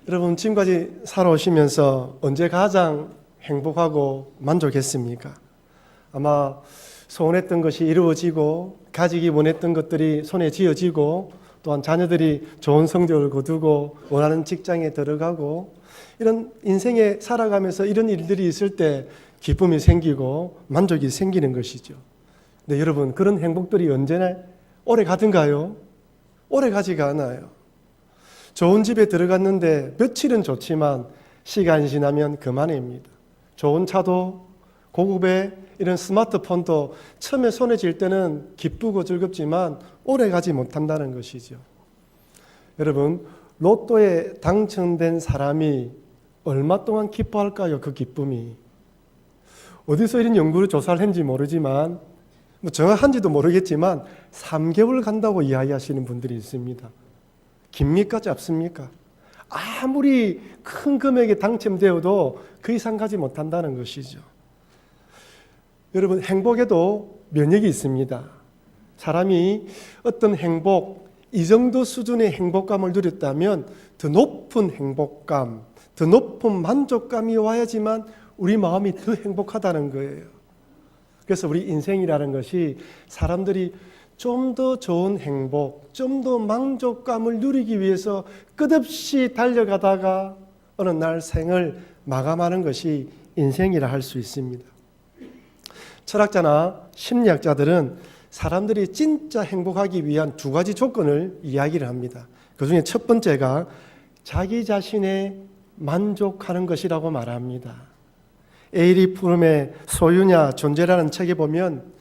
여러분, 지금까지 살아오시면서 언제 가장 행복하고 만족했습니까? 아마 소원했던 것이 이루어지고 가지기 원했던 것들이 손에 쥐어지고 또한 자녀들이 좋은 성적을 거두고 원하는 직장에 들어가고 이런 인생에 살아가면서 이런 일들이 있을 때 기쁨이 생기고 만족이 생기는 것이죠. 근데 여러분, 그런 행복들이 언제나 오래 가든가요? 오래 가지가 않아요. 좋은 집에 들어갔는데 며칠은 좋지만 시간이 지나면 그만입니다. 좋은 차도 고급의 이런 스마트폰도 처음에 손에 쥘 때는 기쁘고 즐겁지만 오래 가지 못한다는 것이죠. 여러분, 로또에 당첨된 사람이 얼마 동안 기뻐할까요? 그 기쁨이. 어디서 이런 연구를 조사를 했는지 모르지만 정확한지도 모르겠지만 3개월 간다고 이야기하시는 분들이 있습니다. 깁니까? 짧습니까? 아무리 큰 금액에 당첨되어도 그 이상 가지 못한다는 것이죠. 여러분, 행복에도 면역이 있습니다. 사람이 어떤 행복, 이 정도 수준의 행복감을 누렸다면 더 높은 행복감, 더 높은 만족감이 와야지만 우리 마음이 더 행복하다는 거예요. 그래서 우리 인생이라는 것이 사람들이 좀 더 좋은 행복, 좀 더 만족감을 누리기 위해서 끝없이 달려가다가 어느 날 생을 마감하는 것이 인생이라 할 수 있습니다. 철학자나 심리학자들은 사람들이 진짜 행복하기 위한 2가지 조건을 이야기를 합니다. 그 중에 첫 번째가 자기 자신에 만족하는 것이라고 말합니다. 에이리 프롬의 소유냐 존재라는 책에 보면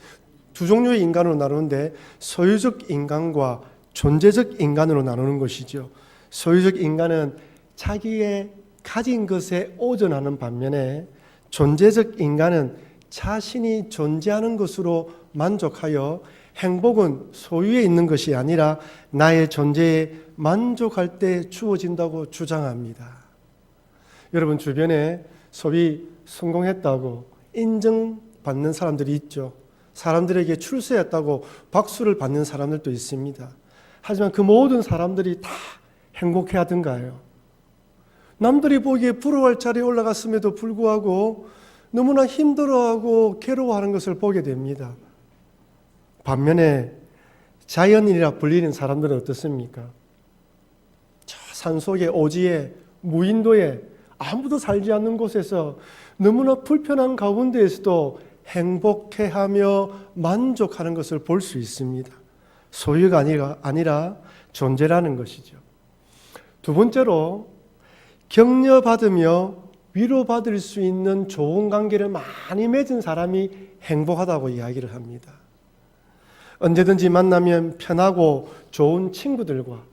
2종류의 인간으로 나누는데 소유적 인간과 존재적 인간으로 나누는 것이죠. 소유적 인간은 자기의 가진 것에 오전하는 반면에 존재적 인간은 자신이 존재하는 것으로 만족하여 행복은 소유에 있는 것이 아니라 나의 존재에 만족할 때 주어진다고 주장합니다. 여러분, 주변에 소위 성공했다고 인정받는 사람들이 있죠. 사람들에게 출세했다고 박수를 받는 사람들도 있습니다. 하지만 그 모든 사람들이 다 행복해하던가요? 남들이 보기에 부러워할 자리에 올라갔음에도 불구하고 너무나 힘들어하고 괴로워하는 것을 보게 됩니다. 반면에 자연인이라 불리는 사람들은 어떻습니까? 저 산속에 오지에 무인도에 아무도 살지 않는 곳에서 너무나 불편한 가운데에서도 행복해하며 만족하는 것을 볼 수 있습니다. 소유가 아니라 존재라는 것이죠. 두 번째로 격려받으며 위로받을 수 있는 좋은 관계를 많이 맺은 사람이 행복하다고 이야기를 합니다. 언제든지 만나면 편하고 좋은 친구들과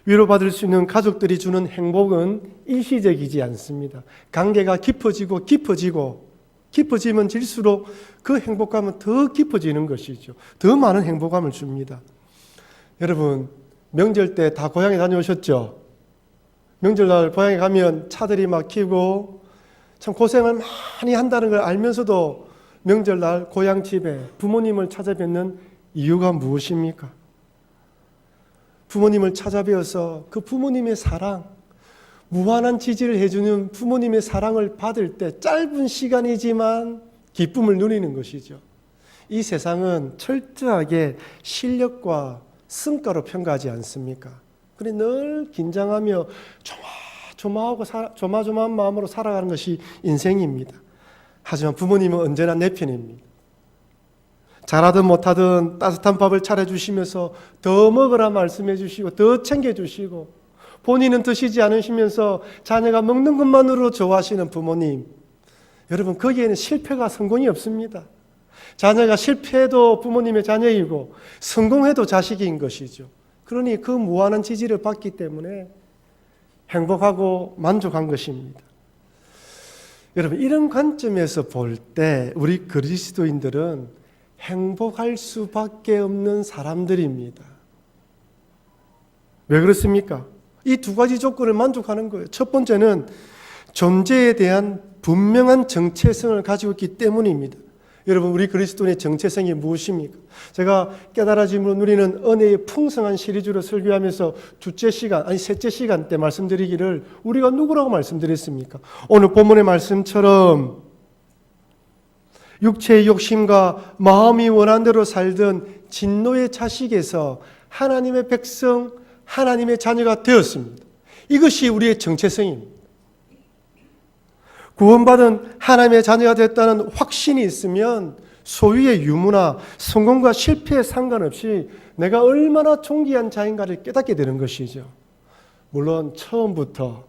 위로받을 수 있는 가족들이 주는 행복은 일시적이지 않습니다. 관계가 깊어지면 질수록 그 행복감은 더 깊어지는 것이죠. 더 많은 행복감을 줍니다. 여러분, 명절 때 다 고향에 다녀오셨죠? 명절날 고향에 가면 차들이 막히고 참 고생을 많이 한다는 걸 알면서도 명절날 고향집에 부모님을 찾아뵙는 이유가 무엇입니까? 부모님을 찾아뵈어서 그 부모님의 사랑, 무한한 지지를 해주는 부모님의 사랑을 받을 때 짧은 시간이지만 기쁨을 누리는 것이죠. 이 세상은 철저하게 실력과 성과로 평가하지 않습니까? 그래 늘 긴장하며 조마조마한 마음으로 살아가는 것이 인생입니다. 하지만 부모님은 언제나 내 편입니다. 잘하든 못하든 따뜻한 밥을 차려주시면서 더 먹으라 말씀해 주시고 더 챙겨주시고 본인은 드시지 않으시면서 자녀가 먹는 것만으로 좋아하시는 부모님, 여러분, 거기에는 실패가 성공이 없습니다. 자녀가 실패해도 부모님의 자녀이고 성공해도 자식인 것이죠. 그러니 그 무한한 지지를 받기 때문에 행복하고 만족한 것입니다. 여러분, 이런 관점에서 볼 때 우리 그리스도인들은 행복할 수밖에 없는 사람들입니다. 왜 그렇습니까? 이 2가지 조건을 만족하는 거예요. 첫 번째는 존재에 대한 분명한 정체성을 가지고 있기 때문입니다. 여러분, 우리 그리스도인의 정체성이 무엇입니까? 제가 깨달아짐으로 누리는 은혜의 풍성한 시리즈로 설교하면서 셋째 시간 때 말씀드리기를 우리가 누구라고 말씀드렸습니까? 오늘 본문의 말씀처럼 육체의 욕심과 마음이 원한 대로 살던 진노의 자식에서 하나님의 백성, 하나님의 자녀가 되었습니다. 이것이 우리의 정체성입니다. 구원받은 하나님의 자녀가 됐다는 확신이 있으면 소유의 유무나 성공과 실패에 상관없이 내가 얼마나 존귀한 자인가를 깨닫게 되는 것이죠. 물론 처음부터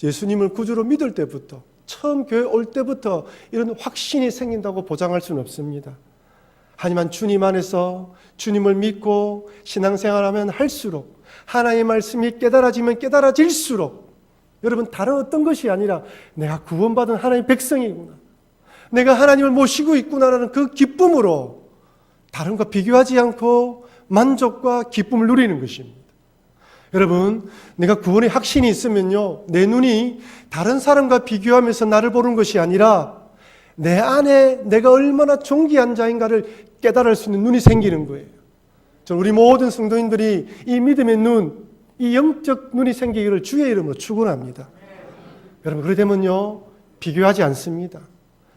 예수님을 구주로 믿을 때부터, 처음 교회 올 때부터 이런 확신이 생긴다고 보장할 수는 없습니다. 하지만 주님 안에서 주님을 믿고 신앙생활하면 할수록, 하나님의 말씀이 깨달아지면 깨달아질수록, 여러분, 다른 어떤 것이 아니라 내가 구원받은 하나님의 백성이구나, 내가 하나님을 모시고 있구나라는 그 기쁨으로 다른 것과 비교하지 않고 만족과 기쁨을 누리는 것입니다. 여러분, 내가 구원의 확신이 있으면요, 내 눈이 다른 사람과 비교하면서 나를 보는 것이 아니라 내 안에 내가 얼마나 존귀한 자인가를 깨달을 수 있는 눈이 생기는 거예요. 저는 우리 모든 성도인들이 이 믿음의 눈, 이 영적 눈이 생기기를 주의 이름으로 축원합니다. 여러분, 그래 되면요, 비교하지 않습니다.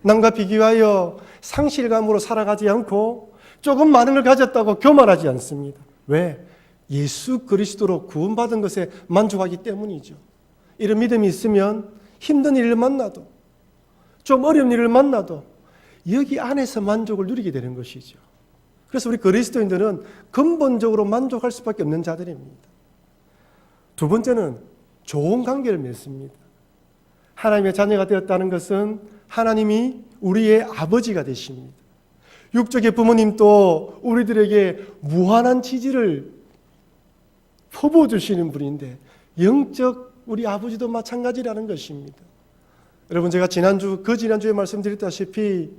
남과 비교하여 상실감으로 살아가지 않고 조금 많은 걸 가졌다고 교만하지 않습니다. 왜? 예수 그리스도로 구원받은 것에 만족하기 때문이죠. 이런 믿음이 있으면 힘든 일을 만나도, 좀 어려운 일을 만나도 여기 안에서 만족을 누리게 되는 것이죠. 그래서 우리 그리스도인들은 근본적으로 만족할 수밖에 없는 자들입니다. 두 번째는 좋은 관계를 맺습니다. 하나님의 자녀가 되었다는 것은 하나님이 우리의 아버지가 되십니다. 육적의 부모님도 우리들에게 무한한 지지를 퍼부어주시는 분인데, 영적 우리 아버지도 마찬가지라는 것입니다. 여러분, 제가 지난주에 말씀드렸다시피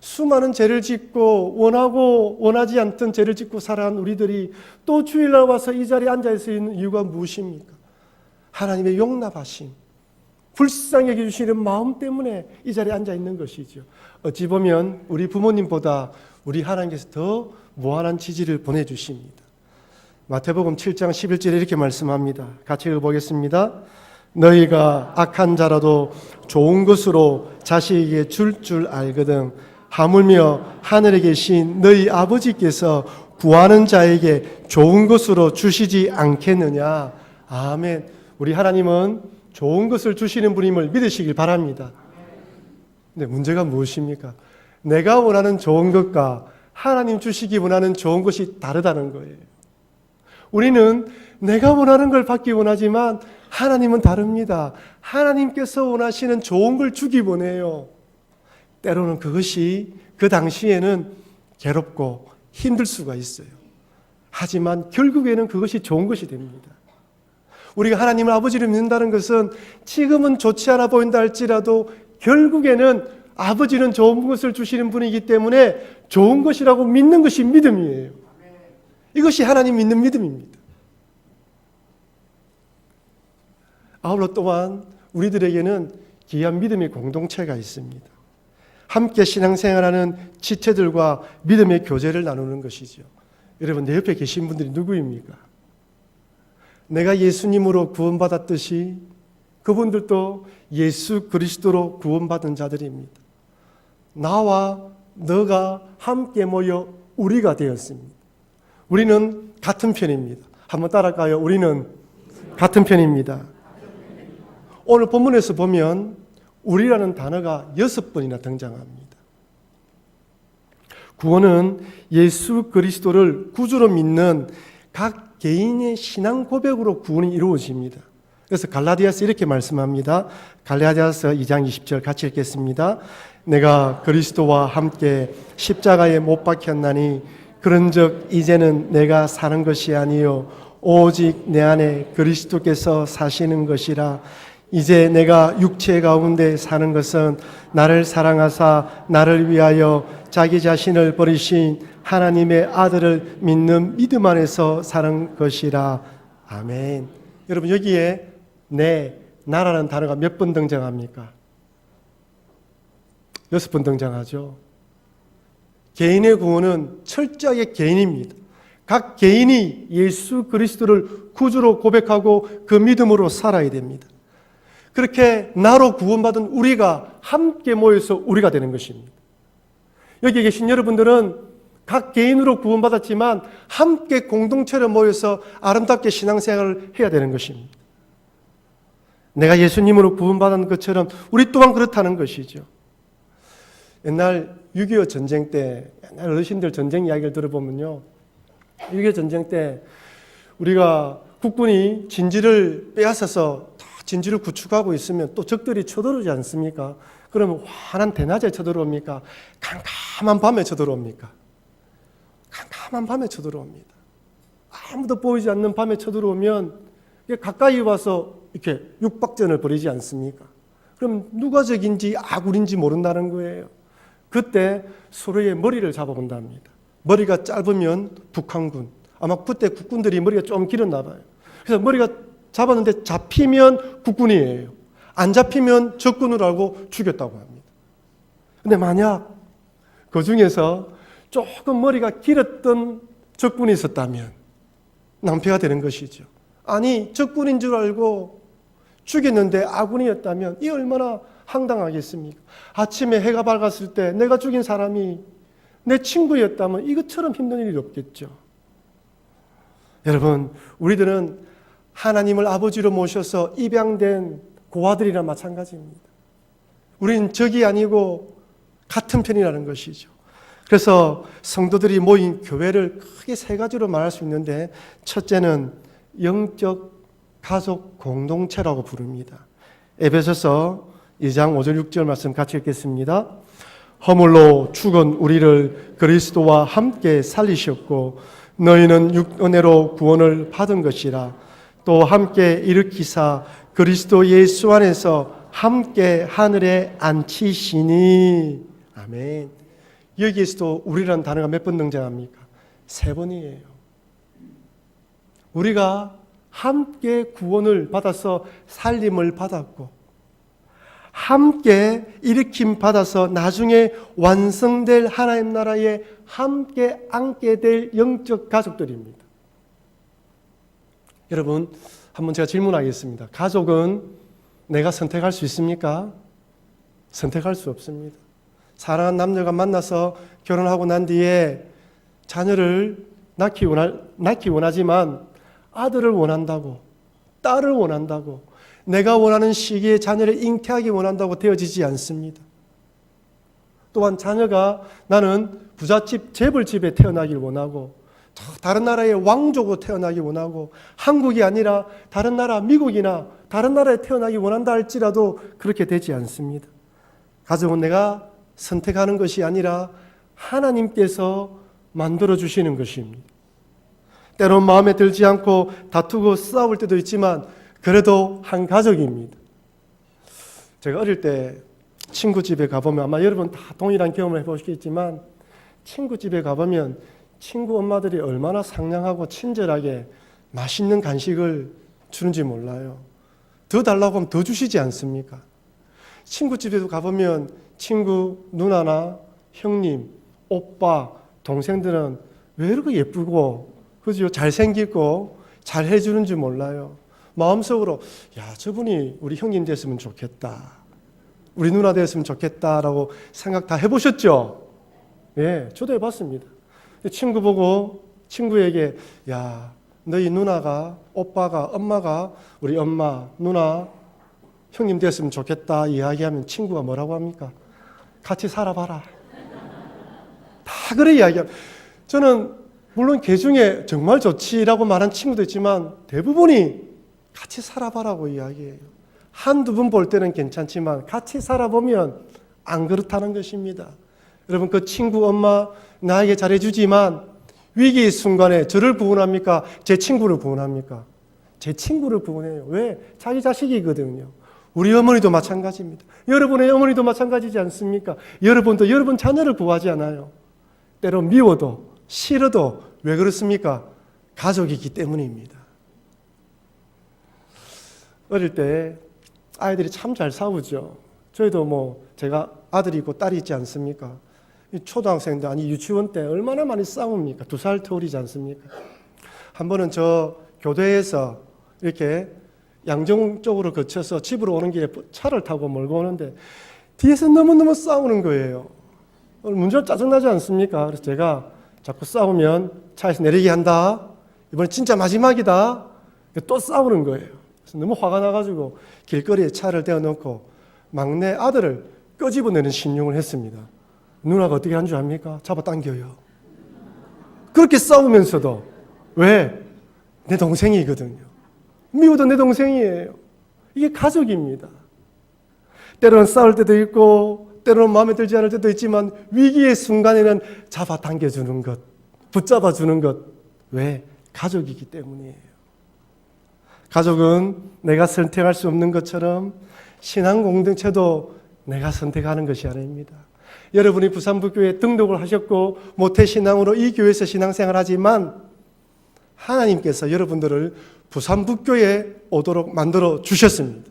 수많은 죄를 짓고 원하고 원하지 않던 죄를 짓고 살아간 우리들이 또 주일날 와서 이 자리에 앉아있어 있는 이유가 무엇입니까? 하나님의 용납하심, 불쌍히 여겨주시는 마음 때문에 이 자리에 앉아있는 것이죠. 어찌 보면 우리 부모님보다 우리 하나님께서 더 무한한 지지를 보내주십니다. 마태복음 7장 11절에 이렇게 말씀합니다. 같이 읽어보겠습니다. 너희가 악한 자라도 좋은 것으로 자식에게 줄 알거든 하물며 하늘에 계신 너희 아버지께서 구하는 자에게 좋은 것으로 주시지 않겠느냐. 아멘. 우리 하나님은 좋은 것을 주시는 분임을 믿으시길 바랍니다. 근데 문제가 무엇입니까? 내가 원하는 좋은 것과 하나님 주시기 원하는 좋은 것이 다르다는 거예요. 우리는 내가 원하는 걸 받기 원하지만 하나님은 다릅니다. 하나님께서 원하시는 좋은 걸 주기 원해요. 때로는 그것이 그 당시에는 괴롭고 힘들 수가 있어요. 하지만 결국에는 그것이 좋은 것이 됩니다. 우리가 하나님을 아버지를 믿는다는 것은 지금은 좋지 않아 보인다 할지라도 결국에는 아버지는 좋은 것을 주시는 분이기 때문에 좋은 것이라고 믿는 것이 믿음이에요. 이것이 하나님 믿는 믿음입니다. 아울러 또한 우리들에게는 귀한 믿음의 공동체가 있습니다. 함께 신앙생활하는 지체들과 믿음의 교제를 나누는 것이죠. 여러분, 내 옆에 계신 분들이 누구입니까? 내가 예수님으로 구원받았듯이 그분들도 예수 그리스도로 구원받은 자들입니다. 나와 너가 함께 모여 우리가 되었습니다. 우리는 같은 편입니다. 한번 따라갈까요? 우리는 같은 편입니다. 오늘 본문에서 보면 우리라는 단어가 6번이나 등장합니다. 구원은 예수 그리스도를 구주로 믿는 각 개인의 신앙 고백으로 구원이 이루어집니다. 그래서 갈라디아서 이렇게 말씀합니다. 갈라디아서 2장 20절 같이 읽겠습니다. 내가 그리스도와 함께 십자가에 못 박혔나니 그런즉 이제는 내가 사는 것이 아니요 오직 내 안에 그리스도께서 사시는 것이라. 이제 내가 육체 가운데 사는 것은 나를 사랑하사 나를 위하여 자기 자신을 버리신 하나님의 아들을 믿는 믿음 안에서 사는 것이라. 아멘. 여러분, 여기에 나라는 단어가 몇 번 등장합니까? 6번 등장하죠. 개인의 구원은 철저하게 개인입니다. 각 개인이 예수 그리스도를 구주로 고백하고 그 믿음으로 살아야 됩니다. 그렇게 나로 구원받은 우리가 함께 모여서 우리가 되는 것입니다. 여기 계신 여러분들은 각 개인으로 구원받았지만 함께 공동체로 모여서 아름답게 신앙생활을 해야 되는 것입니다. 내가 예수님으로 구원받은 것처럼 우리 또한 그렇다는 것이죠. 옛날 6.25 전쟁 때, 옛날 어르신들 전쟁 이야기를 들어보면요, 6.25 전쟁 때 우리가 국군이 진지를 빼앗아서 진지를 구축하고 있으면 또 적들이 쳐들어오지 않습니까? 그러면 환한 대낮에 쳐들어옵니까? 캄캄한 밤에 쳐들어옵니까? 캄캄한 밤에 쳐들어옵니다. 아무도 보이지 않는 밤에 쳐들어오면 가까이 와서 이렇게 육박전을 벌이지 않습니까? 그럼 누가 적인지 아굴인지 모른다는 거예요. 그때 서로의 머리를 잡아본답니다. 머리가 짧으면 북한군, 아마 그때 국군들이 머리가 좀 길었나 봐요. 그래서 머리가 잡았는데 잡히면 국군이에요. 안 잡히면 적군으로 알고 죽였다고 합니다. 근데 만약 그 중에서 조금 머리가 길었던 적군이 있었다면 낭패가 되는 것이죠. 아니, 적군인 줄 알고 죽였는데 아군이었다면 이 얼마나 황당하겠습니까? 아침에 해가 밝았을 때 내가 죽인 사람이 내 친구였다면 이것처럼 힘든 일이 없겠죠. 여러분, 우리들은 하나님을 아버지로 모셔서 입양된 고아들이나 마찬가지입니다. 우리는 적이 아니고 같은 편이라는 것이죠. 그래서 성도들이 모인 교회를 크게 세 가지로 말할 수 있는데, 첫째는 영적 가족 공동체라고 부릅니다. 에베소서 2장 5절 6절 말씀 같이 읽겠습니다. 허물로 죽은 우리를 그리스도와 함께 살리셨고 너희는 은혜로 구원을 받은 것이라. 또 함께 일으키사 그리스도 예수 안에서 함께 하늘에 앉히시니. 아멘. 여기에서도 우리라는 단어가 몇 번 등장합니까? 3번이에요. 우리가 함께 구원을 받아서 살림을 받았고 함께 일으킴 받아서 나중에 완성될 하나님 나라에 함께 앉게 될 영적 가족들입니다. 여러분, 한번 제가 질문하겠습니다. 가족은 내가 선택할 수 있습니까? 선택할 수 없습니다. 사랑하는 남녀가 만나서 결혼하고 난 뒤에 자녀를 낳기 원하지만 아들을 원한다고, 딸을 원한다고, 내가 원하는 시기에 자녀를 잉태하기 원한다고 되어지지 않습니다. 또한 자녀가 나는 부잣집, 재벌집에 태어나길 원하고 다른 나라의 왕족으로 태어나기 원하고 한국이 아니라 다른 나라, 미국이나 다른 나라에 태어나기 원한다 할지라도 그렇게 되지 않습니다. 가족은 내가 선택하는 것이 아니라 하나님께서 만들어주시는 것입니다. 때론 마음에 들지 않고 다투고 싸울 때도 있지만 그래도 한 가족입니다. 제가 어릴 때 친구 집에 가보면 아마 여러분 다 동일한 경험을 해보시겠지만 친구 집에 가보면 친구 엄마들이 얼마나 상냥하고 친절하게 맛있는 간식을 주는지 몰라요. 더 달라고 하면 더 주시지 않습니까? 친구 집에도 가보면 친구 누나나 형님, 오빠, 동생들은 왜 이렇게 예쁘고 그죠? 잘생기고 잘 해주는지 몰라요. 마음속으로 야, 저분이 우리 형님 됐으면 좋겠다, 우리 누나 됐으면 좋겠다라고 생각 다 해보셨죠? 예, 저도 해봤습니다. 친구 보고 친구에게 야, 너희 누나가, 오빠가, 엄마가 우리 엄마, 누나, 형님 됐으면 좋겠다 이야기하면 친구가 뭐라고 합니까? 같이 살아봐라. 다 그래 이야기합니다. 저는 물론 개 중에 정말 좋지라고 말한 친구도 있지만 대부분이 같이 살아봐라고 이야기해요. 한두 번 볼 때는 괜찮지만 같이 살아보면 안 그렇다는 것입니다. 여러분, 그 친구 엄마 나에게 잘해주지만 위기의 순간에 저를 구원합니까? 제 친구를 구원합니까? 제 친구를 구원해요. 왜? 자기 자식이거든요. 우리 어머니도 마찬가지입니다. 여러분의 어머니도 마찬가지지 않습니까? 여러분도 여러분 자녀를 구하지 않아요. 때로 미워도 싫어도 왜 그렇습니까? 가족이기 때문입니다. 어릴 때 아이들이 참 잘 싸우죠. 저희도 제가 아들이 있고 딸이 있지 않습니까? 이 초등학생들, 아니 유치원 때 얼마나 많이 싸웁니까? 2살 터울이지 않습니까? 한 번은 저 교대에서 이렇게 양정 쪽으로 거쳐서 집으로 오는 길에 차를 타고 몰고 오는데 뒤에서 너무너무 싸우는 거예요. 문제가 짜증나지 않습니까? 그래서 제가 자꾸 싸우면 차에서 내리게 한다. 이번엔 진짜 마지막이다. 또 싸우는 거예요. 그래서 너무 화가 나가지고 길거리에 차를 대어놓고 막내 아들을 끄집어내는 신용을 했습니다. 누나가 어떻게 한 줄 압니까? 잡아당겨요. 그렇게 싸우면서도 왜? 내 동생이거든요. 미워도 내 동생이에요. 이게 가족입니다. 때로는 싸울 때도 있고 때로는 마음에 들지 않을 때도 있지만 위기의 순간에는 잡아당겨주는 것, 붙잡아주는 것. 왜? 가족이기 때문이에요. 가족은 내가 선택할 수 없는 것처럼 신앙 공동체도 내가 선택하는 것이 아닙니다. 여러분이 부산북교에 등록을 하셨고 모태신앙으로 이 교회에서 신앙생활을 하지만 하나님께서 여러분들을 부산북교에 오도록 만들어 주셨습니다.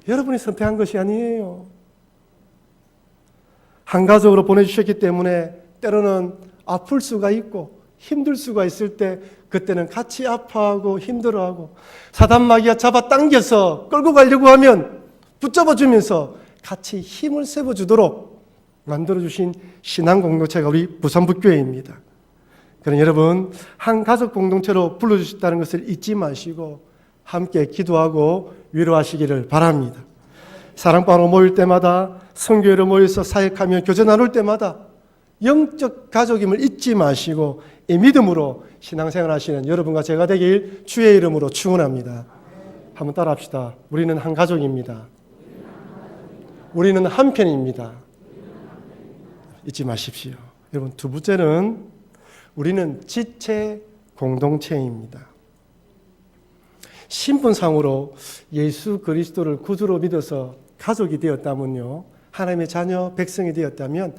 여러분이 선택한 것이 아니에요. 한 가족으로 보내주셨기 때문에 때로는 아플 수가 있고 힘들 수가 있을 때 그때는 같이 아파하고 힘들어하고 사단마귀가 잡아당겨서 끌고 가려고 하면 붙잡아주면서 같이 힘을 세워주도록 만들어주신 신앙 공동체가 우리 부산북교회입니다. 그럼 여러분 한 가족 공동체로 불러주셨다는 것을 잊지 마시고 함께 기도하고 위로하시기를 바랍니다. 사랑방으로 모일 때마다 성교회로 모여서 사역하며 교제 나눌 때마다 영적 가족임을 잊지 마시고 이 믿음으로 신앙생활 하시는 여러분과 제가 되길 주의 이름으로 축원합니다. 한번 따라합시다. 우리는 한 가족입니다. 우리는 한 편입니다. 잊지 마십시오. 여러분 두 번째는 우리는 지체 공동체입니다. 신분상으로 예수 그리스도를 구주로 믿어서 가족이 되었다면요, 하나님의 자녀, 백성이 되었다면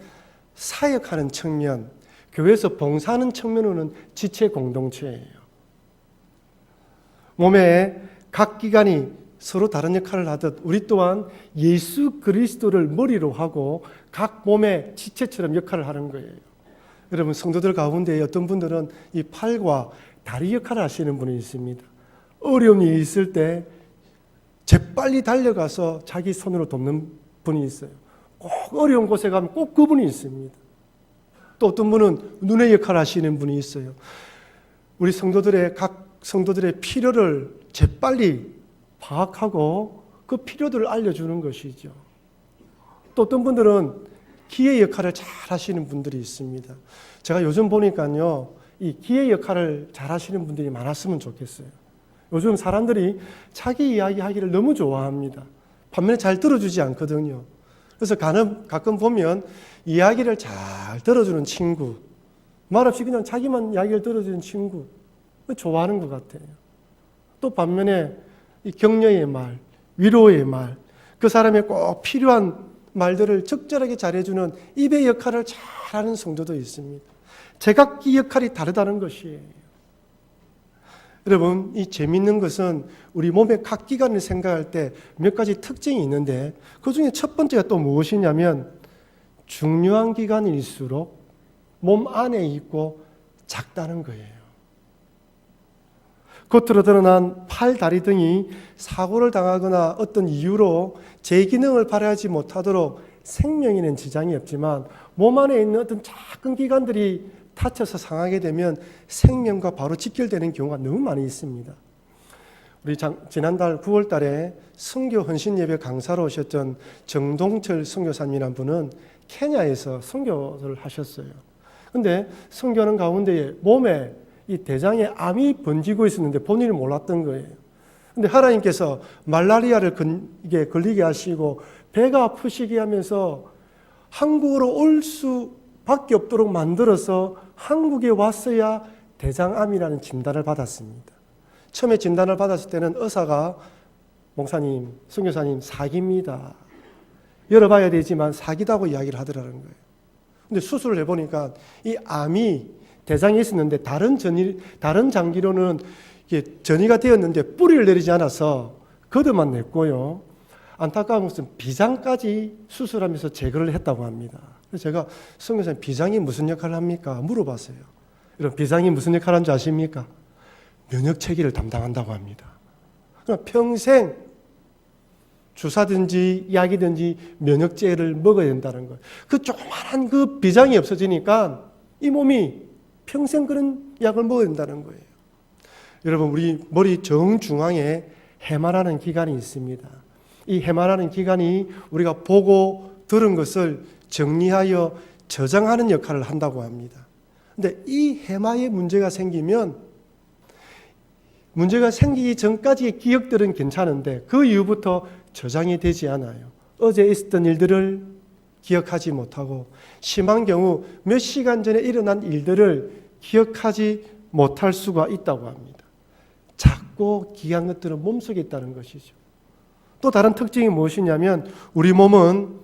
사역하는 측면, 교회에서 봉사하는 측면으로는 지체 공동체예요. 몸에 각 기관이 서로 다른 역할을 하듯 우리 또한 예수 그리스도를 머리로 하고 각 몸의 지체처럼 역할을 하는 거예요. 여러분 성도들 가운데 어떤 분들은 이 팔과 다리 역할을 하시는 분이 있습니다. 어려운 일이 있을 때 재빨리 달려가서 자기 손으로 돕는 분이 있어요. 꼭 어려운 곳에 가면 꼭 그분이 있습니다. 또 어떤 분은 눈의 역할을 하시는 분이 있어요. 우리 성도들의 각 성도들의 필요를 재빨리 파악하고 그 필요들을 알려주는 것이죠. 또 어떤 분들은 기회 역할을 잘 하시는 분들이 있습니다. 제가 요즘 보니까요, 이 기회 역할을 잘 하시는 분들이 많았으면 좋겠어요. 요즘 사람들이 자기 이야기 하기를 너무 좋아합니다. 반면에 잘 들어주지 않거든요. 그래서 가끔 보면 이야기를 잘 들어주는 친구, 말없이 그냥 자기만 이야기를 들어주는 친구, 좋아하는 것 같아요. 또 반면에 이 격려의 말, 위로의 말, 그 사람의 꼭 필요한 말들을 적절하게 잘해주는 입의 역할을 잘하는 성도도 있습니다. 제각기 역할이 다르다는 것이에요. 여러분, 이 재미있는 것은 우리 몸의 각 기관을 생각할 때 몇 가지 특징이 있는데 그 중에 첫 번째가 또 무엇이냐면 중요한 기관일수록 몸 안에 있고 작다는 거예요. 겉으로 드러난 팔, 다리 등이 사고를 당하거나 어떤 이유로 제 기능을 발휘하지 못하도록 생명에는 지장이 없지만 몸 안에 있는 어떤 작은 기관들이 다쳐서 상하게 되면 생명과 바로 직결되는 경우가 너무 많이 있습니다. 우리 지난달 9월 달에 선교 헌신 예배 강사로 오셨던 정동철 선교사님이라는 분은 케냐에서 선교를 하셨어요. 근데 선교하는 가운데 몸에 이 대장에 암이 번지고 있었는데 본인이 몰랐던 거예요. 근데 하나님께서 말라리아를 걸리게 하시고 배가 아프시게 하면서 한국으로 올 수밖에 없도록 만들어서 한국에 왔어야 대장암이라는 진단을 받았습니다. 처음에 진단을 받았을 때는 의사가 목사님, 선교사님 사기입니다. 열어봐야 되지만 사기다고 이야기를 하더라는 거예요. 근데 수술을 해보니까 이 암이 대장에 있었는데 다른 장기로는 이게 전이가 되었는데 뿌리를 내리지 않아서 걷어만 냈고요. 안타까운 것은 비장까지 수술하면서 제거를 했다고 합니다. 그래서 제가 성경에서 비장이 무슨 역할을 합니까? 물어봤어요. 여러분, 비장이 무슨 역할을 하는지 아십니까? 면역체계를 담당한다고 합니다. 그럼 평생 주사든지 약이든지 면역제를 먹어야 된다는 거예요. 그 조그마한 그 비장이 없어지니까 이 몸이 평생 그런 약을 먹어야 된다는 거예요. 여러분, 우리 머리 정중앙에 해마라는 기관이 있습니다. 이 해마라는 기관이 우리가 보고 들은 것을 정리하여 저장하는 역할을 한다고 합니다. 근데 이 해마에 문제가 생기면 문제가 생기기 전까지의 기억들은 괜찮은데 그 이후부터 저장이 되지 않아요. 어제 있었던 일들을 기억하지 못하고 심한 경우 몇 시간 전에 일어난 일들을 기억하지 못할 수가 있다고 합니다. 작고 귀한 것들은 몸속에 있다는 것이죠. 또 다른 특징이 무엇이냐면 우리 몸은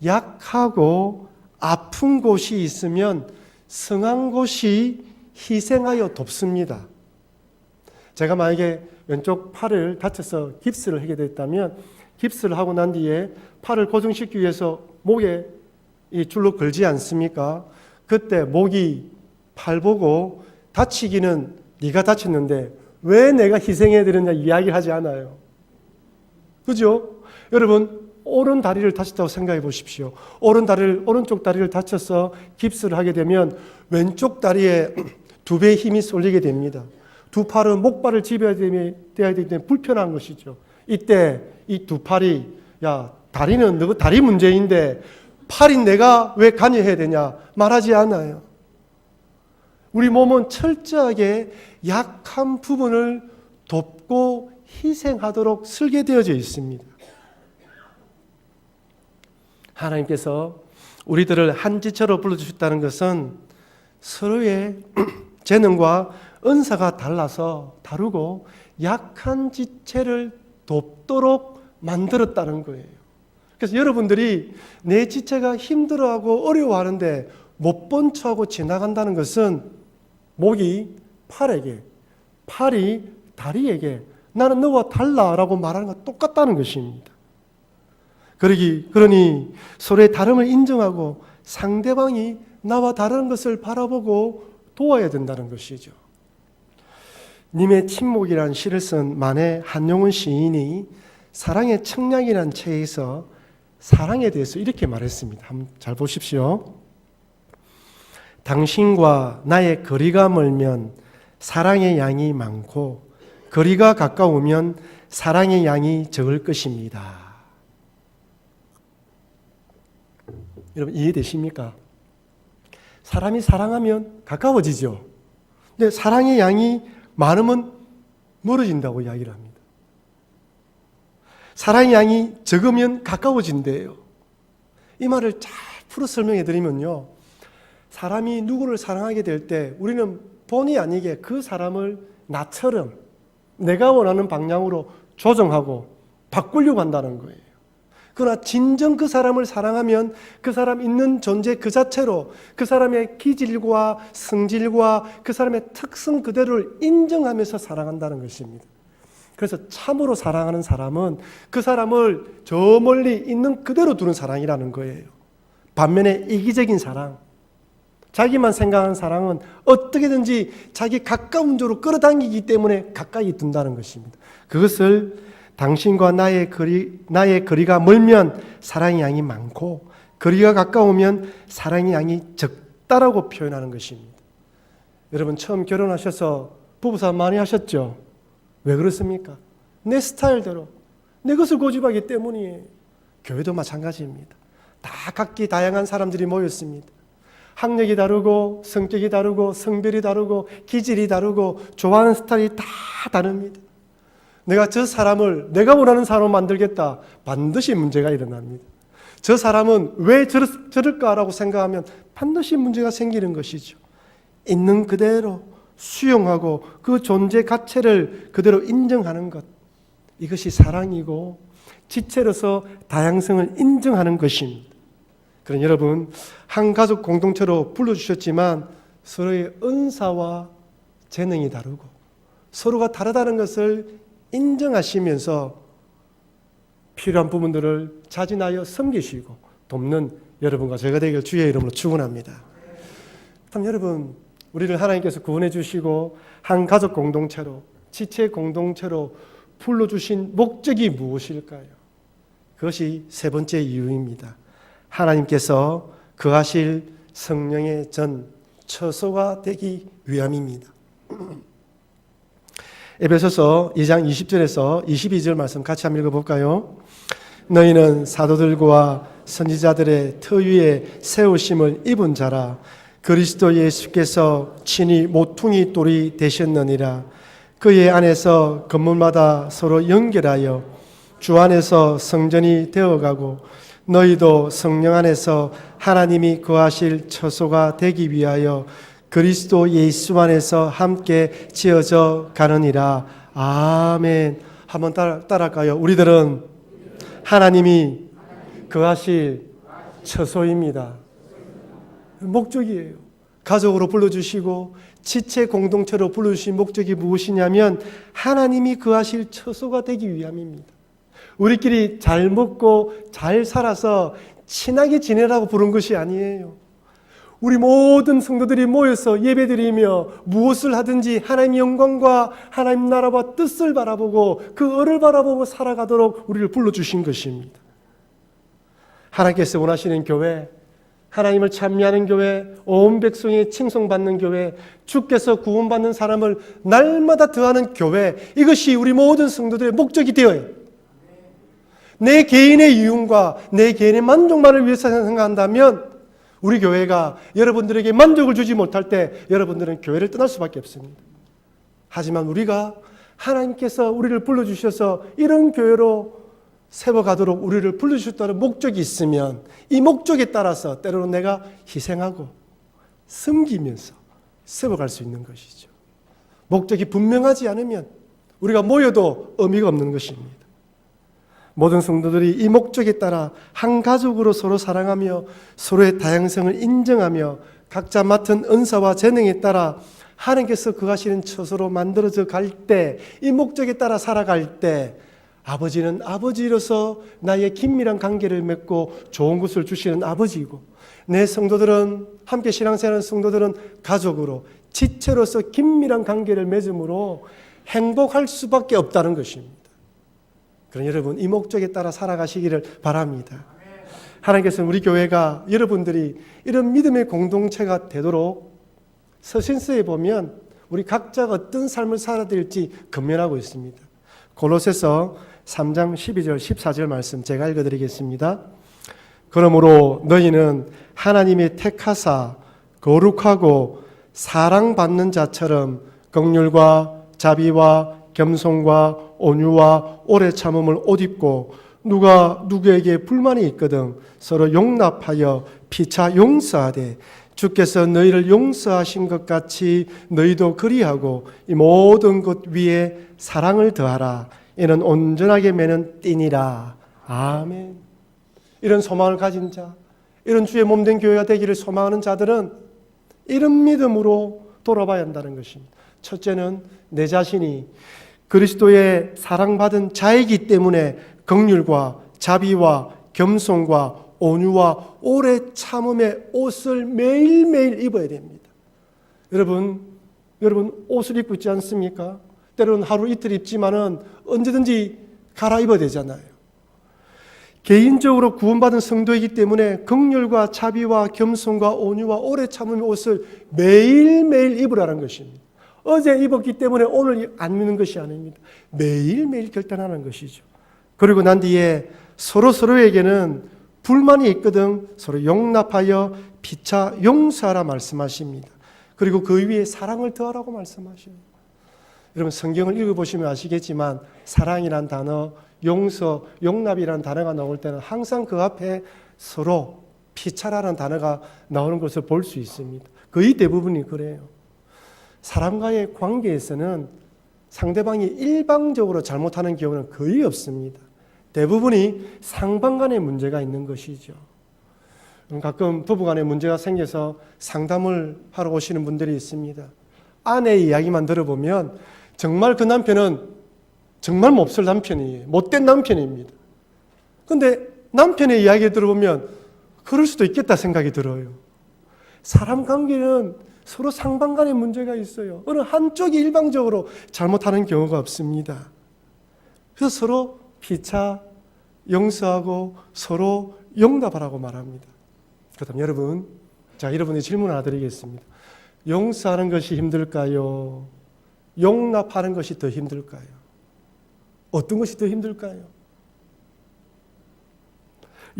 약하고 아픈 곳이 있으면 성한 곳이 희생하여 돕습니다. 제가 만약에 왼쪽 팔을 다쳐서 깁스를 하게 됐다면 깁스를 하고 난 뒤에 팔을 고정시키기 위해서 목에 이 줄로 걸지 않습니까? 그때 목이 팔 보고 다치기는 네가 다쳤는데 왜 내가 희생해야 되느냐 이야기를 하지 않아요. 그죠? 여러분, 오른 다리를 다쳤다고 생각해 보십시오. 오른쪽 다리를 다쳐서 깁스를 하게 되면 왼쪽 다리에 두 배의 힘이 쏠리게 됩니다. 두 팔은 목발을 짚어야 되기 때문에 불편한 것이죠. 이때 이 두 팔이 야, 다리는 너 다리 문제인데 팔인 내가 왜 관여해야 되냐 말하지 않아요. 우리 몸은 철저하게 약한 부분을 돕고 희생하도록 설계되어져 있습니다. 하나님께서 우리들을 한 지체로 불러주셨다는 것은 서로의 재능과 은사가 달라서 다르고 약한 지체를 돕도록 만들었다는 거예요. 그래서 여러분들이 내 지체가 힘들어하고 어려워하는데 못 본 척하고 지나간다는 것은 목이 팔에게, 팔이 다리에게 나는 너와 달라라고 말하는 것과 똑같다는 것입니다. 그러니 서로의 다름을 인정하고 상대방이 나와 다른 것을 바라보고 도와야 된다는 것이죠. 님의 침묵이란 시를 쓴 만해 한용운 시인이 사랑의 청량이란 책에서 사랑에 대해서 이렇게 말했습니다. 한번 잘 보십시오. 당신과 나의 거리가 멀면 사랑의 양이 많고 거리가 가까우면 사랑의 양이 적을 것입니다. 여러분 이해되십니까? 사람이 사랑하면 가까워지죠. 근데 사랑의 양이 많으면 멀어진다고 이야기를 합니다. 사랑의 양이 적으면 가까워진대요. 이 말을 잘 풀어 설명해 드리면요. 사람이 누구를 사랑하게 될 때 우리는 본의 아니게 그 사람을 나처럼 내가 원하는 방향으로 조정하고 바꾸려고 한다는 거예요. 그러나 진정 그 사람을 사랑하면 그 사람 있는 존재 그 자체로 그 사람의 기질과 성질과 그 사람의 특성 그대로를 인정하면서 사랑한다는 것입니다. 그래서 참으로 사랑하는 사람은 그 사람을 저 멀리 있는 그대로 두는 사랑이라는 거예요. 반면에 이기적인 사랑, 자기만 생각하는 사랑은 어떻게든지 자기 가까운 쪽으로 끌어당기기 때문에 가까이 둔다는 것입니다. 그것을 당신과 나의 거리가 멀면 사랑의 양이 많고 거리가 가까우면 사랑의 양이 적다라고 표현하는 것입니다. 여러분 처음 결혼하셔서 부부싸움 많이 하셨죠? 왜 그렇습니까? 내 스타일대로 내 것을 고집하기 때문이에요. 교회도 마찬가지입니다. 다 각기 다양한 사람들이 모였습니다. 학력이 다르고 성격이 다르고 성별이 다르고 기질이 다르고 좋아하는 스타일이 다 다릅니다. 내가 저 사람을 내가 원하는 사람으로 만들겠다. 반드시 문제가 일어납니다. 저 사람은 왜 저럴까라고 생각하면 반드시 문제가 생기는 것이죠. 있는 그대로 수용하고 그 존재 가치를 그대로 인정하는 것. 이것이 사랑이고 지체로서 다양성을 인정하는 것입니다. 그럼 여러분 한 가족 공동체로 불러주셨지만 서로의 은사와 재능이 다르고 서로가 다르다는 것을 인정하시면서 필요한 부분들을 자진하여 섬기시고 돕는 여러분과 제가 되길 주의 이름으로 축원합니다. 그럼 여러분, 우리를 하나님께서 구원해 주시고 한 가족 공동체로, 지체 공동체로 불러주신 목적이 무엇일까요? 그것이 세 번째 이유입니다. 하나님께서 거하실 성령의 전 처소가 되기 위함입니다. 에베소서 2장 20절에서 22절 말씀 같이 한번 읽어볼까요? 너희는 사도들과 선지자들의 터 위에 세우심을 입은 자라. 그리스도 예수께서 친히 모퉁이 돌이 되셨느니라. 그의 안에서 건물마다 서로 연결하여 주 안에서 성전이 되어가고 너희도 성령 안에서 하나님이 거하실 처소가 되기 위하여 그리스도 예수 안에서 함께 지어져 가느니라. 아멘. 한번 따라할까요? 우리들은 하나님이 거하실 처소입니다. 목적이에요. 가족으로 불러주시고 지체 공동체로 불러주신 목적이 무엇이냐면 하나님이 거하실 처소가 되기 위함입니다. 우리끼리 잘 먹고 잘 살아서 친하게 지내라고 부른 것이 아니에요. 우리 모든 성도들이 모여서 예배드리며 무엇을 하든지 하나님의 영광과 하나님 나라와 뜻을 바라보고 그 을을 바라보고 살아가도록 우리를 불러주신 것입니다. 하나님께서 원하시는 교회, 하나님을 찬미하는 교회, 온 백성이 칭송받는 교회, 주께서 구원받는 사람을 날마다 더하는 교회, 이것이 우리 모든 성도들의 목적이 되어요. 내 개인의 이윤과 내 개인의 만족만을 위해서 생각한다면 우리 교회가 여러분들에게 만족을 주지 못할 때 여러분들은 교회를 떠날 수밖에 없습니다. 하지만 우리가 하나님께서 우리를 불러주셔서 이런 교회로 세워가도록 우리를 불러주셨다는 목적이 있으면 이 목적에 따라서 때로는 내가 희생하고 섬기면서 세워갈 수 있는 것이죠. 목적이 분명하지 않으면 우리가 모여도 의미가 없는 것입니다. 모든 성도들이 이 목적에 따라 한 가족으로 서로 사랑하며 서로의 다양성을 인정하며 각자 맡은 은사와 재능에 따라 하나님께서 거하시는 처소로 만들어져 갈 때, 이 목적에 따라 살아갈 때 아버지는 아버지로서 나의 긴밀한 관계를 맺고 좋은 것을 주시는 아버지이고, 내 성도들은, 함께 신앙생활하는 성도들은 가족으로 지체로서 긴밀한 관계를 맺음으로 행복할 수밖에 없다는 것입니다. 그럼 여러분, 이 목적에 따라 살아가시기를 바랍니다. 하나님께서는 우리 교회가 여러분들이 이런 믿음의 공동체가 되도록 서신서에 보면 우리 각자가 어떤 삶을 살아야 될지 권면하고 있습니다. 골로새서 3장 12절 14절 말씀 제가 읽어드리겠습니다. 그러므로 너희는 하나님의 택하사 거룩하고 사랑받는 자처럼 긍휼과 자비와 겸손과 온유와 오래 참음을 옷 입고 누가 누구에게 불만이 있거든 서로 용납하여 피차 용서하되 주께서 너희를 용서하신 것 같이 너희도 그리하고 이 모든 것 위에 사랑을 더하라. 이는 온전하게 매는 띠니라. 아멘. 이런 소망을 가진 자, 이런 주의 몸된 교회가 되기를 소망하는 자들은 이런 믿음으로 돌아봐야 한다는 것입니다. 첫째는 내 자신이 그리스도의 사랑받은 자이기 때문에 긍휼과 자비와 겸손과 온유와 오래 참음의 옷을 매일매일 입어야 됩니다. 여러분 옷을 입고 있지 않습니까? 때로는 하루 이틀 입지만은 언제든지 갈아입어야 되잖아요. 개인적으로 구원받은 성도이기 때문에 긍휼과 자비와 겸손과 온유와 오래 참음의 옷을 매일매일 입으라는 것입니다. 어제 입었기 때문에 오늘 안 입는 것이 아닙니다. 매일매일 결단하는 것이죠. 그리고 난 뒤에 서로에게는 불만이 있거든 서로 용납하여 피차 용서하라 말씀하십니다. 그리고 그 위에 사랑을 더하라고 말씀하십니다. 여러분 성경을 읽어보시면 아시겠지만 사랑이란 단어, 용서, 용납이라는 단어가 나올 때는 항상 그 앞에 서로 피차라는 단어가 나오는 것을 볼 수 있습니다. 거의 대부분이 그래요. 사람과의 관계에서는 상대방이 일방적으로 잘못하는 경우는 거의 없습니다. 대부분이 상방간에 문제가 있는 것이죠. 가끔 부부간에 문제가 생겨서 상담을 하러 오시는 분들이 있습니다. 아내의 이야기만 들어보면 정말 그 남편은 정말 몹쓸 남편이에요. 못된 남편입니다. 그런데 남편의 이야기를 들어보면 그럴 수도 있겠다 생각이 들어요. 사람 관계는 서로 상방 간의 문제가 있어요. 어느 한쪽이 일방적으로 잘못하는 경우가 없습니다. 그래서 서로 피차 용서하고 서로 용납하라고 말합니다. 그렇다면 여러분, 자, 여러분의 질문 하나 드리겠습니다. 용서하는 것이 힘들까요? 용납하는 것이 더 힘들까요? 어떤 것이 더 힘들까요?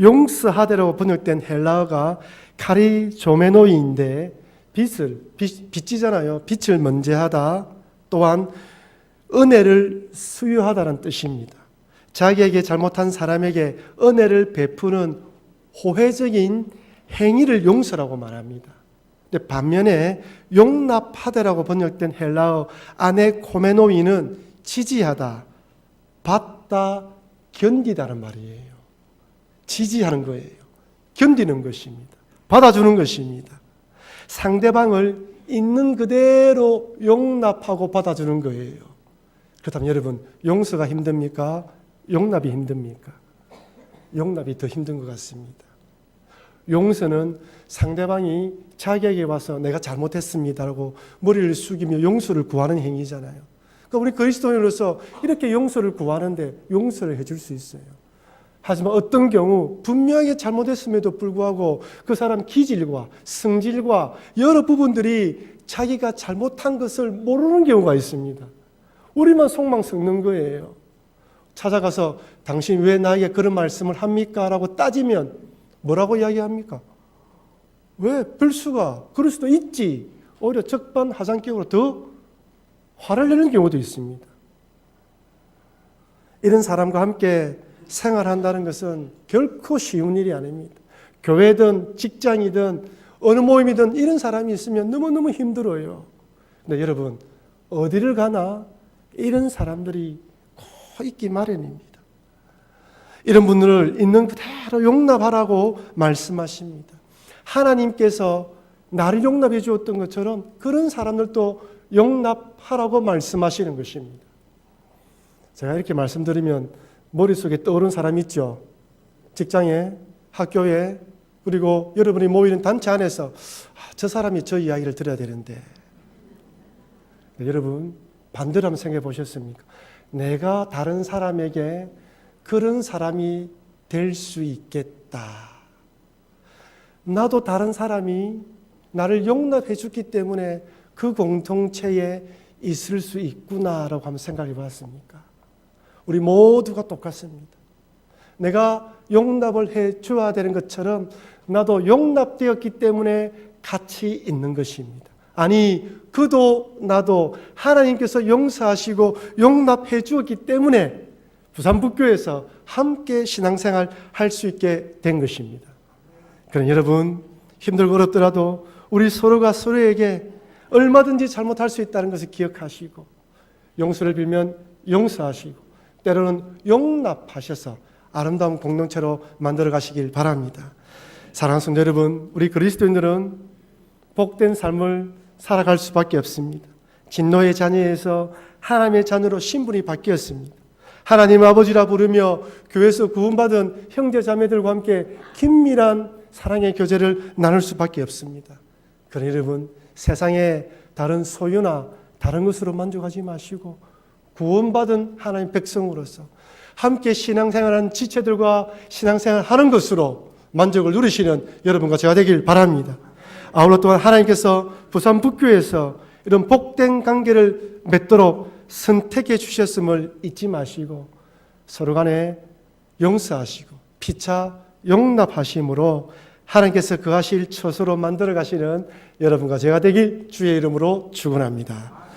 용서하다라고 번역된 헬라어가 카리조메노이인데 빛이잖아요. 빛을 먼저하다, 또한 은혜를 수여하다는 뜻입니다. 자기에게 잘못한 사람에게 은혜를 베푸는 호혜적인 행위를 용서라고 말합니다. 근데 반면에 용납하다라고 번역된 헬라어 아네코메노이는 지지하다, 받다, 견디다는 말이에요. 지지하는 거예요. 견디는 것입니다. 받아주는 것입니다. 상대방을 있는 그대로 용납하고 받아주는 거예요. 그렇다면 여러분, 용서가 힘듭니까? 용납이 힘듭니까? 용납이 더 힘든 것 같습니다. 용서는 상대방이 자기에게 와서 내가 잘못했습니다라고 머리를 숙이며 용서를 구하는 행위잖아요. 그러니까 우리 그리스도인으로서 이렇게 용서를 구하는데 용서를 해줄 수 있어요. 하지만 어떤 경우 분명하게 잘못했음에도 불구하고 그 사람 기질과 성질과 여러 부분들이 자기가 잘못한 것을 모르는 경우가 있습니다. 우리만 속만 썩는 거예요. 찾아가서 당신 왜 나에게 그런 말씀을 합니까? 라고 따지면 뭐라고 이야기합니까? 왜? 별수가 그럴 수도 있지. 오히려 적반하장격으로 더 화를 내는 경우도 있습니다. 이런 사람과 함께 생활한다는 것은 결코 쉬운 일이 아닙니다. 교회든 직장이든 어느 모임이든 이런 사람이 있으면 너무너무 힘들어요. 근데 여러분, 어디를 가나 이런 사람들이 꼭 있기 마련입니다. 이런 분들을 있는 그대로 용납하라고 말씀하십니다. 하나님께서 나를 용납해 주었던 것처럼 그런 사람들도 용납하라고 말씀하시는 것입니다. 제가 이렇게 말씀드리면 머릿속에 떠오르는 사람 있죠? 직장에, 학교에, 그리고 여러분이 모이는 단체 안에서 저 사람이 저 이야기를 들어야 되는데, 여러분 반대로 한번 생각해 보셨습니까? 내가 다른 사람에게 그런 사람이 될 수 있겠다. 나도 다른 사람이 나를 용납해 줬기 때문에 그 공동체에 있을 수 있구나라고 한번 생각해 봤습니까? 우리 모두가 똑같습니다. 내가 용납을 해 줘야 되는 것처럼 나도 용납되었기 때문에 같이 있는 것입니다. 아니, 그도 나도 하나님께서 용서하시고 용납해 주었기 때문에 부산북교에서 함께 신앙생활 할 수 있게 된 것입니다. 그럼 여러분, 힘들고 어렵더라도 우리 서로가 서로에게 얼마든지 잘못할 수 있다는 것을 기억하시고 용서를 빌면 용서하시고 때로는 용납하셔서 아름다운 공동체로 만들어 가시길 바랍니다. 사랑하는 성도 여러분, 우리 그리스도인들은 복된 삶을 살아갈 수밖에 없습니다. 진노의 자녀에서 하나님의 자녀로 신분이 바뀌었습니다. 하나님 아버지라 부르며 교회에서 구원받은 형제 자매들과 함께 긴밀한 사랑의 교제를 나눌 수밖에 없습니다. 그러나 여러분, 세상의 다른 소유나 다른 것으로 만족하지 마시고 구원받은 하나님의 백성으로서 함께 신앙생활하는 지체들과 신앙생활하는 것으로 만족을 누리시는 여러분과 제가 되길 바랍니다. 아울러 또한 하나님께서 부산북교에서 이런 복된 관계를 맺도록 선택해 주셨음을 잊지 마시고 서로 간에 용서하시고 피차 용납하심으로 하나님께서 거하실 처소로 만들어 가시는 여러분과 제가 되길 주의 이름으로 축원합니다.